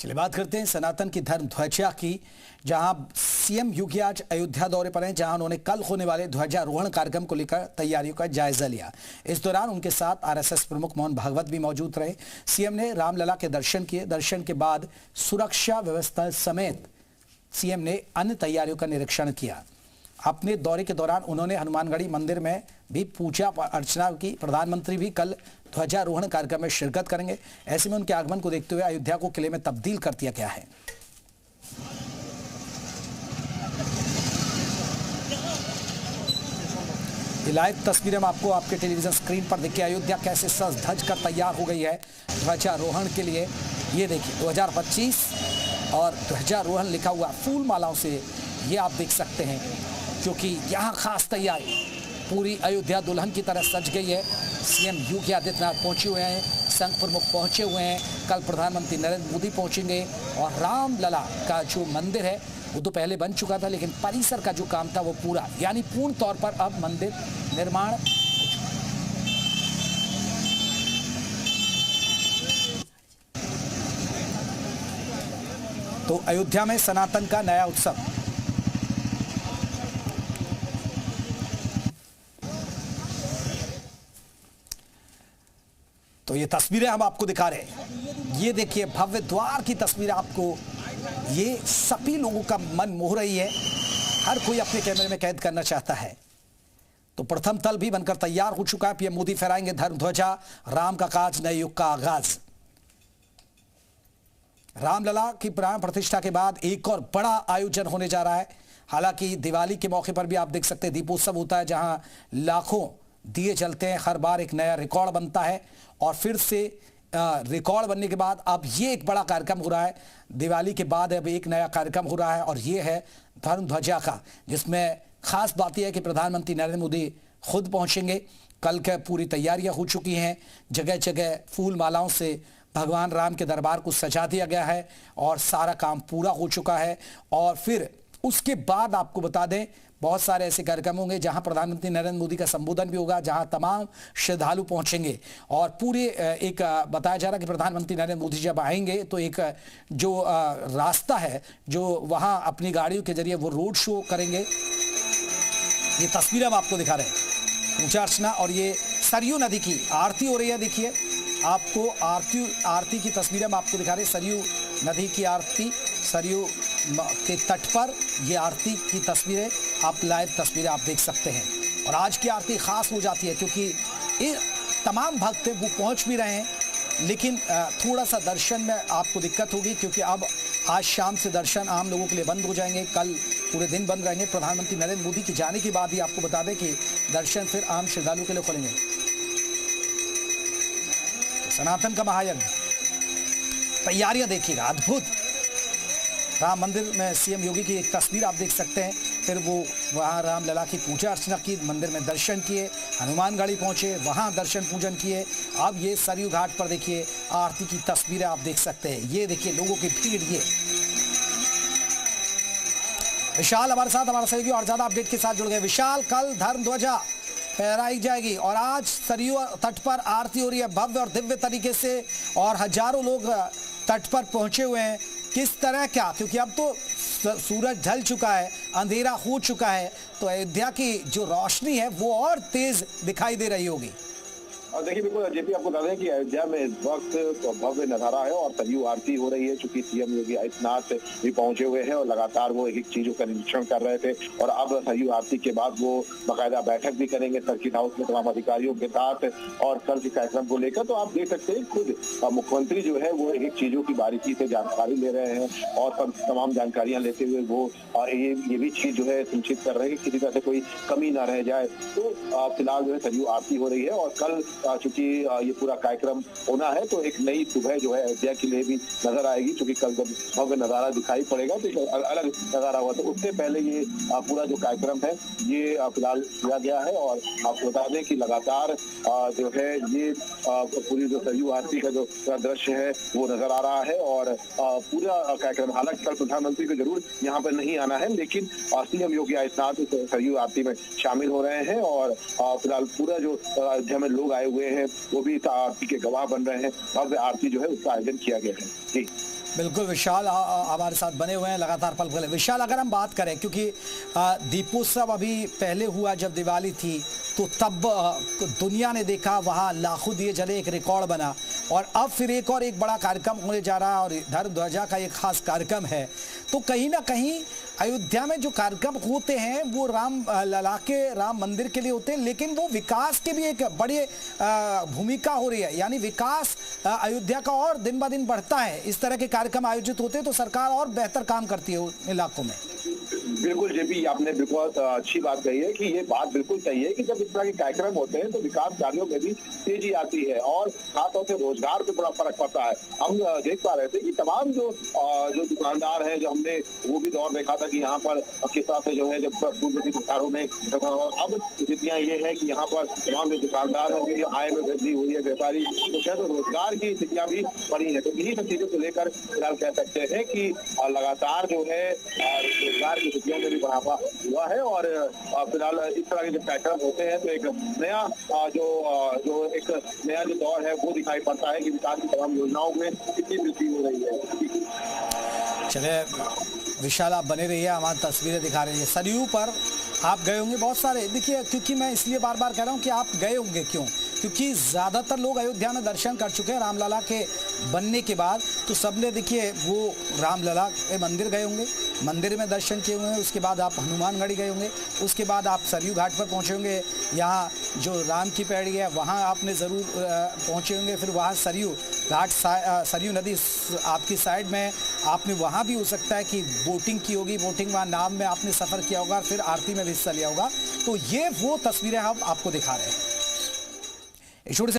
चलिए बात करते हैं सनातन की धर्म ध्वजा की, जहां सीएम योगी आज अयोध्या दौरे पर हैं, जहां उन्होंने कल होने वाले ध्वजारोहण कार्यक्रम को लेकर तैयारियों का जायजा लिया। इस दौरान उनके साथ आरएसएस प्रमुख मोहन भागवत भी मौजूद रहे। सीएम ने रामलला के दर्शन किए। दर्शन के बाद सुरक्षा व्यवस्था समेत सीएम ने अन्य तैयारियों का निरीक्षण किया। अपने दौरे के दौरान उन्होंने हनुमानगढ़ी मंदिर में भी पूजा अर्चना की। प्रधानमंत्री भी कल ध्वजारोहण कार्यक्रम में शिरकत करेंगे। ऐसे में उनके आगमन को देखते हुए अयोध्या को किले में तब्दील कर दिया गया है। ये लाइव तस्वीरें हम आपको आपके टेलीविजन स्क्रीन पर देखिए। अयोध्या कैसे सज धज कर तैयार हो गई है ध्वजारोहण के लिए। ये देखिए 2025 और ध्वजारोहण लिखा हुआ फूल मालाओं से ये आप देख सकते हैं, क्योंकि यहाँ खास तैयारी पूरी अयोध्या दुल्हन की तरह सज गई है। सीएम योगी आदित्यनाथ पहुंचे हुए हैं, संघ प्रमुख पहुंचे हुए हैं, कल प्रधानमंत्री नरेंद्र मोदी पहुंचेंगे। और रामलला का जो मंदिर है वो तो पहले बन चुका था, लेकिन परिसर का जो काम था वो पूरा यानी पूर्ण तौर पर अब मंदिर निर्माण तो अयोध्या में सनातन का नया उत्सव। तो ये तस्वीरें हम आपको दिखा रहे हैं। ये देखिए भव्य द्वार की तस्वीर आपको, ये सभी लोगों का मन मोह रही है। हर कोई अपने कैमरे में कैद करना चाहता है। तो प्रथम तल भी बनकर तैयार हो चुका है। पीएम मोदी फहराएंगे धर्म ध्वजा। राम का काज, नए युग का आगाज। रामलला की प्राण प्रतिष्ठा के बाद एक और बड़ा आयोजन होने जा रहा है। हालांकि दिवाली के मौके पर भी आप देख सकते हैं दीपोत्सव होता है, जहां लाखों दिए जलते हैं। हर बार एक नया रिकॉर्ड बनता है और फिर से रिकॉर्ड बनने के बाद अब ये एक बड़ा कार्यक्रम हो रहा है। दिवाली के बाद अब एक नया कार्यक्रम हो रहा है और ये है धर्म ध्वजा का, जिसमें खास बात यह है कि प्रधानमंत्री नरेंद्र मोदी खुद पहुंचेंगे। कल के पूरी तैयारियां हो चुकी हैं। जगह जगह फूल मालाओं से भगवान राम के दरबार को सजा दिया गया है और सारा काम पूरा हो चुका है। और फिर उसके बाद आपको बता दें बहुत सारे ऐसे कार्यक्रम होंगे जहां प्रधानमंत्री नरेंद्र मोदी का संबोधन भी होगा, जहां तमाम श्रद्धालु पहुंचेंगे। और पूरे एक बताया जा रहा है कि प्रधानमंत्री नरेंद्र मोदी जब आएंगे तो एक जो रास्ता है जो वहां अपनी गाड़ियों के जरिए वो रोड शो करेंगे। ये तस्वीर हम आपको दिखा रहे हैं, पूजा अर्चना। और ये सरयू नदी की आरती हो रही है। देखिए आपको आरती की तस्वीरें हम आपको दिखा रहे हैं। सरयू नदी की आरती, सरयू के तट पर ये आरती की तस्वीरें आप लाइव तस्वीरें आप देख सकते हैं। और आज की आरती खास हो जाती है क्योंकि ये तमाम भक्त वो पहुंच भी रहे हैं, लेकिन थोड़ा सा दर्शन में आपको दिक्कत होगी क्योंकि अब आज शाम से दर्शन आम लोगों के लिए बंद हो जाएंगे। कल पूरे दिन बंद रहेंगे। प्रधानमंत्री नरेंद्र मोदी के जाने के बाद ही आपको बता दें कि दर्शन फिर आम श्रद्धालुओं के लिए खुलेंगे। तो सनातन का महायज्ञ, तैयारियां देखिएगा अद्भुत। राम मंदिर में सीएम योगी की एक तस्वीर आप देख सकते हैं। फिर वो वहाँ रामलला की पूजा अर्चना की, मंदिर में दर्शन किए, हनुमानगढ़ी पहुंचे, वहाँ दर्शन पूजन किए। अब ये सरयू घाट पर देखिए आरती की तस्वीरें आप देख सकते हैं। ये देखिए लोगों की भीड़। ये विशाल हमारे साथ हमारा सहयोगी और ज्यादा अपडेट के साथ जुड़ गए। विशाल, कल धर्म ध्वजा फहराई जाएगी और आज सरयू तट पर आरती हो रही है भव्य और दिव्य तरीके से और हजारों लोग तट पर पहुंचे हुए हैं। किस तरह क्या, क्योंकि अब तो सूरज ढल चुका है, अंधेरा हो चुका है, तो अयोध्या की जो रोशनी है वो और तेज दिखाई दे रही होगी। और देखिए बिल्कुल जेपी, आपको बता दें कि अयोध्या में इस वक्त तो भव्य नजारा है और सरयू आरती हो रही है। चूंकि सीएम योगी आदित्यनाथ भी पहुंचे हुए हैं और लगातार वो एक एक चीजों का निरीक्षण कर रहे थे और अब सरयू आरती के बाद वो बाकायदा बैठक भी करेंगे सर्किट हाउस में तमाम अधिकारियों के साथ और कल के कार्यक्रम को लेकर। तो आप देख सकते हैं खुद मुख्यमंत्री जो है वो एक एक चीजों की बारीकी से जानकारी ले रहे हैं और तमाम जानकारियां लेते हुए वो ये भी चीज जो है सुनिश्चित कर रहे हैं कि किसी तरह से कोई कमी ना रह जाए। तो फिलहाल जो है सरयू आरती हो रही है और कल चूंकि ये पूरा कार्यक्रम होना है तो एक नई सुबह जो है अयोध्या के लिए भी नजर आएगी। चूंकि कल जब भव्य नजारा दिखाई पड़ेगा तो एक अलग नजारा हुआ, तो उससे पहले ये पूरा जो कार्यक्रम है ये फिलहाल किया गया है। और आपको बता दें कि लगातार जो है ये पूरी जो सरयू आरती का जो दृश्य है वो नजर आ रहा है और पूरा कार्यक्रम, हालांकि कल प्रधानमंत्री को जरूर यहाँ पर नहीं आना है, लेकिन सीएम योगी आदित्यनाथ सरयू आरती में शामिल हो रहे हैं और फिलहाल पूरा जो अयोध्या में लोग आए हुए हैं वो भी आरती के गवाह बन रहे हैं। भव्य आरती जो है उसका आयोजन किया गया है। जी बिल्कुल विशाल हमारे साथ बने हुए हैं लगातार पल पल। विशाल, अगर हम बात करें, क्योंकि दीपोत्सव अभी पहले हुआ जब दिवाली थी, तो तब दुनिया ने देखा वहाँ लाखों दिए जले, एक रिकॉर्ड बना, और अब फिर एक बड़ा कार्यक्रम होने जा रहा है और धर्म ध्वजा का एक खास कार्यक्रम है। तो कहीं ना कहीं अयोध्या में जो कार्यक्रम होते हैं वो राम लला के राम मंदिर के लिए होते हैं, लेकिन वो विकास की भी एक बड़ी भूमिका हो रही है। यानी विकास अयोध्या का और दिन ब दिन बढ़ता है। इस तरह के कार्यक्रम आयोजित होते हैं तो सरकार और बेहतर काम करती है उन इलाकों में। बिल्कुल जेपी, आपने बहुत अच्छी बात कही है कि ये बात बिल्कुल सही है कि जब इस तरह के कार्यक्रम होते हैं तो विकास कार्यों में भी तेजी आती है और खासतौर से रोजगार पे बड़ा फर्क पड़ता है। हम देख पा रहे थे कि तमाम जो दुकानदार हैं, जो हमने वो भी दौर देखा था कि यहाँ पर किस तरह से जो है जब पूर्व की सरकारों में, अब स्थितियां ये है कि यहाँ पर तमाम जो दुकानदार हैं उनकी आय में वृद्धि हुई है, व्यापारी तो शायद रोजगार की स्थितियां भी बढ़ी है। तो इन्हीं सब चीजों को लेकर फिलहाल कह सकते हैं कि लगातार जो है रोजगार की स्थितियों में भी बढ़ावा हुआ है और फिलहाल इस तरह के जब कार्यक्रम होते हैं तो एक नया जो दौर है वो दिखाई पड़ता है कि विकास की तमाम योजनाओं में कितनी वृद्धि हो रही है। चलिए विशाल, आप बने रहिए, हमारी तस्वीरें दिखा रही है। सरयू पर आप गए होंगे बहुत सारे, देखिए, क्योंकि मैं इसलिए बार बार कह रहा हूँ कि आप गए होंगे, क्यों? क्योंकि ज़्यादातर लोग अयोध्या में दर्शन कर चुके हैं रामलला के बनने के बाद, तो सबने देखिए वो रामलला के मंदिर गए होंगे, मंदिर में दर्शन किए हुए हैं, उसके बाद आप हनुमानगढ़ी गए होंगे, उसके बाद आप सरयू घाट पर पहुँचे होंगे, यहाँ जो राम की पैड़ी है वहाँ आपने ज़रूर पहुँचे होंगे, फिर वहाँ सरयू घाट सरयू नदी आपकी साइड में, आपने वहाँ भी हो सकता है कि बोटिंग की होगी, बोटिंग वहाँ नाव में आपने सफ़र किया होगा, फिर आरती में भी हिस्सा लिया होगा। तो ये वो तस्वीरें हम आपको दिखा रहे हैं।